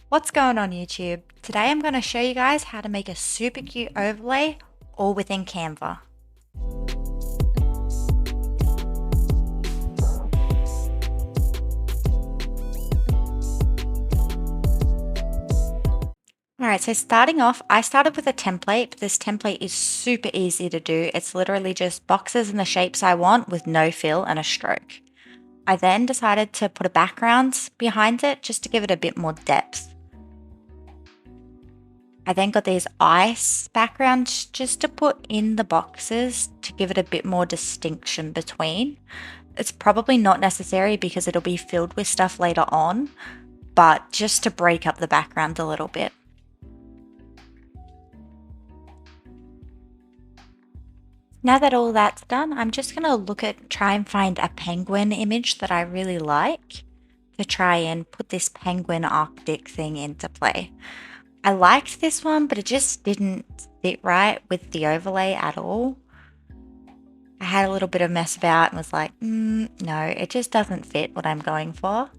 What's going on YouTube? Today I'm going to show you guys how to make a super cute overlay all within Canva. Alright, so starting off, I started with a template, but this template is super easy to do. It's literally just boxes and the shapes I want with no fill and a stroke. I then decided to put a background behind it just to give it a bit more depth. I then got these ice backgrounds just to put in the boxes to give it a bit more distinction between. It's probably not necessary because it'll be filled with stuff later on, but just to break up the background a little bit. Now that all that's done, I'm just going to try and find a penguin image that I really like to try and put this penguin Arctic thing into play. I liked this one, but it just didn't sit right with the overlay at all. I had a little bit of mess about and was like, no, it just doesn't fit what I'm going for.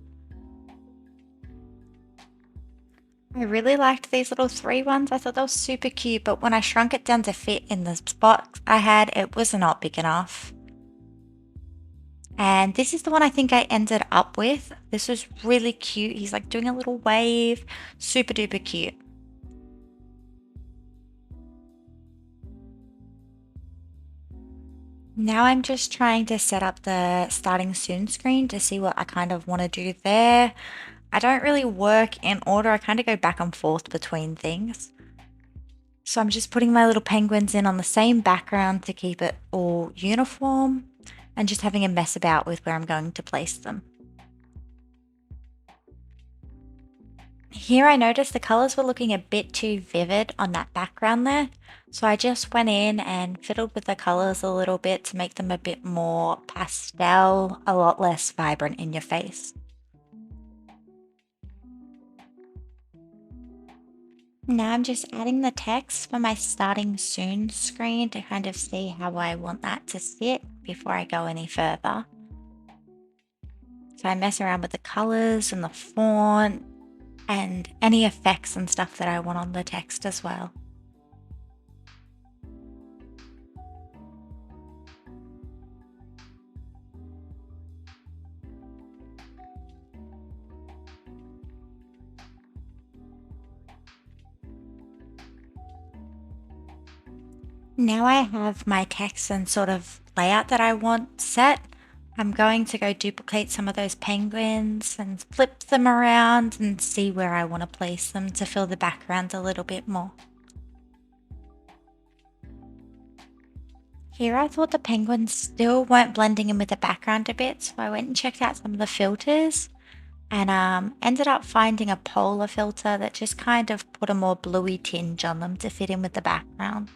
I really liked these little 3 ones. I thought they were super cute, but when I shrunk it down to fit in the spots I had, it was not big enough. And this is the one I think I ended up with. This was really cute. He's like doing a little wave, super duper cute. Now I'm just trying to set up the starting soon screen to see what I kind of want to do there. I don't really work in order. I kind of go back and forth between things. So I'm just putting my little penguins in on the same background to keep it all uniform and just having a mess about with where I'm going to place them. Here I noticed the colors were looking a bit too vivid on that background there. So I just went in and fiddled with the colors a little bit to make them a bit more pastel, a lot less vibrant in your face. Now I'm just adding the text for my starting soon screen to kind of see how I want that to sit before I go any further. So I mess around with the colors and the font and any effects and stuff that I want on the text as well. Now I have my text and sort of layout that I want set. I'm going to go duplicate some of those penguins and flip them around and see where I want to place them to fill the background a little bit more. Here I thought the penguins still weren't blending in with the background a bit, so I went and checked out some of the filters and ended up finding a polar filter that just kind of put a more bluey tinge on them to fit in with the background.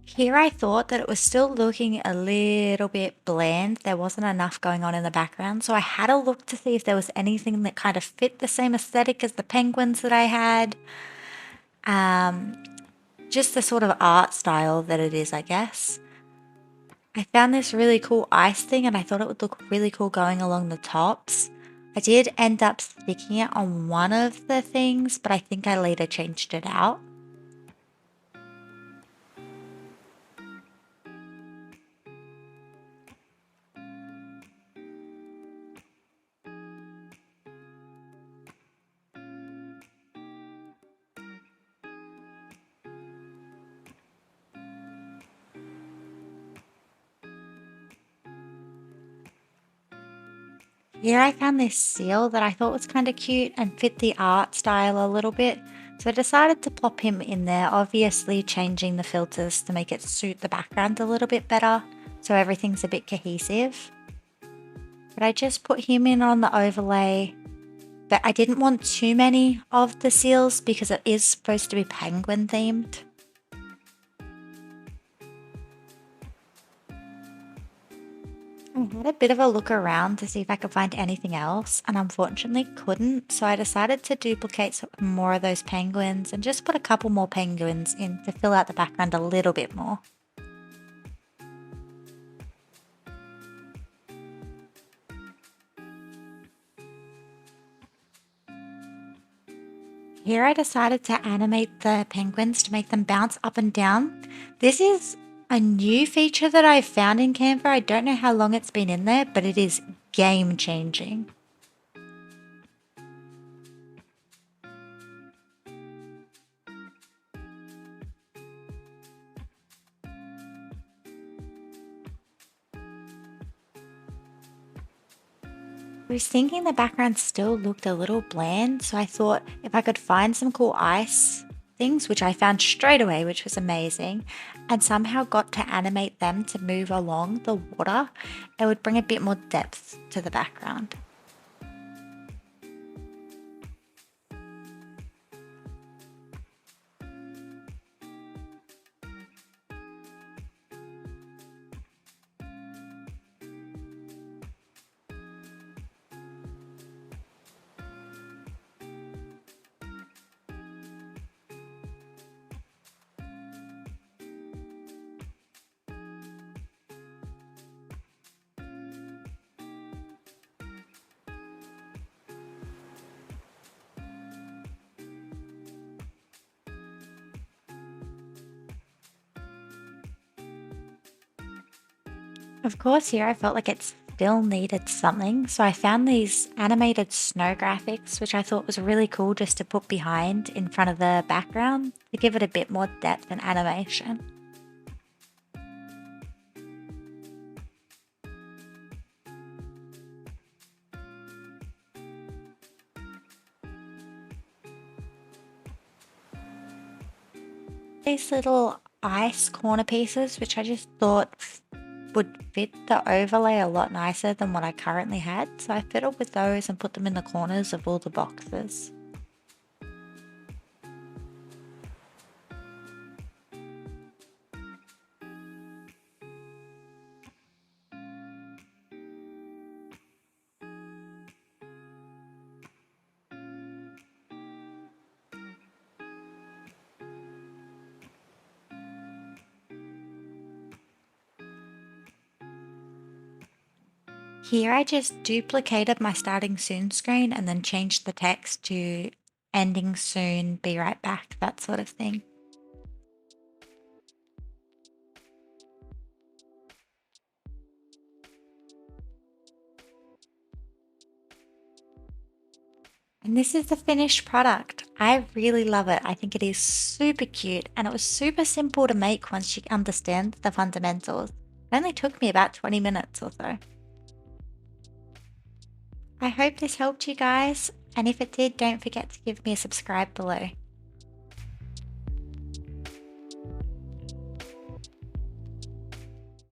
Here I thought that it was still looking a little bit bland. There wasn't enough going on in the background. So I had a look to see if there was anything that kind of fit the same aesthetic as the penguins that I had. Just the sort of art style that it is, I guess. I found this really cool ice thing and I thought it would look really cool going along the tops. I did end up sticking it on one of the things, but I think I later changed it out. Here I found this seal that I thought was kind of cute and fit the art style a little bit. So I decided to plop him in there, obviously changing the filters to make it suit the background a little bit better, so everything's a bit cohesive. But I just put him in on the overlay, but I didn't want too many of the seals because it is supposed to be penguin themed. I had a bit of a look around to see if I could find anything else, and unfortunately couldn't, so I decided to duplicate more of those penguins and just put a couple more penguins in to fill out the background a little bit more. Here I decided to animate the penguins to make them bounce up and down. This is a new feature that I found in Canva. I don't know how long it's been in there, but it is game changing. I was thinking the background still looked a little bland, so I thought if I could find some cool ice things, which I found straight away, which was amazing, and somehow got to animate them to move along the water, it would bring a bit more depth to the background. Of course, here I felt like it still needed something, so I found these animated snow graphics, which I thought was really cool just to put behind in front of the background to give it a bit more depth and animation. These little ice corner pieces, which I just thought would fit the overlay a lot nicer than what I currently had, so I fiddled with those and put them in the corners of all the boxes. Here I just duplicated my starting soon screen and then changed the text to ending soon, be right back, that sort of thing. And this is the finished product. I really love it. I think it is super cute and it was super simple to make once you understand the fundamentals. It only took me about 20 minutes or so. I hope this helped you guys, and if it did, don't forget to give me a subscribe below.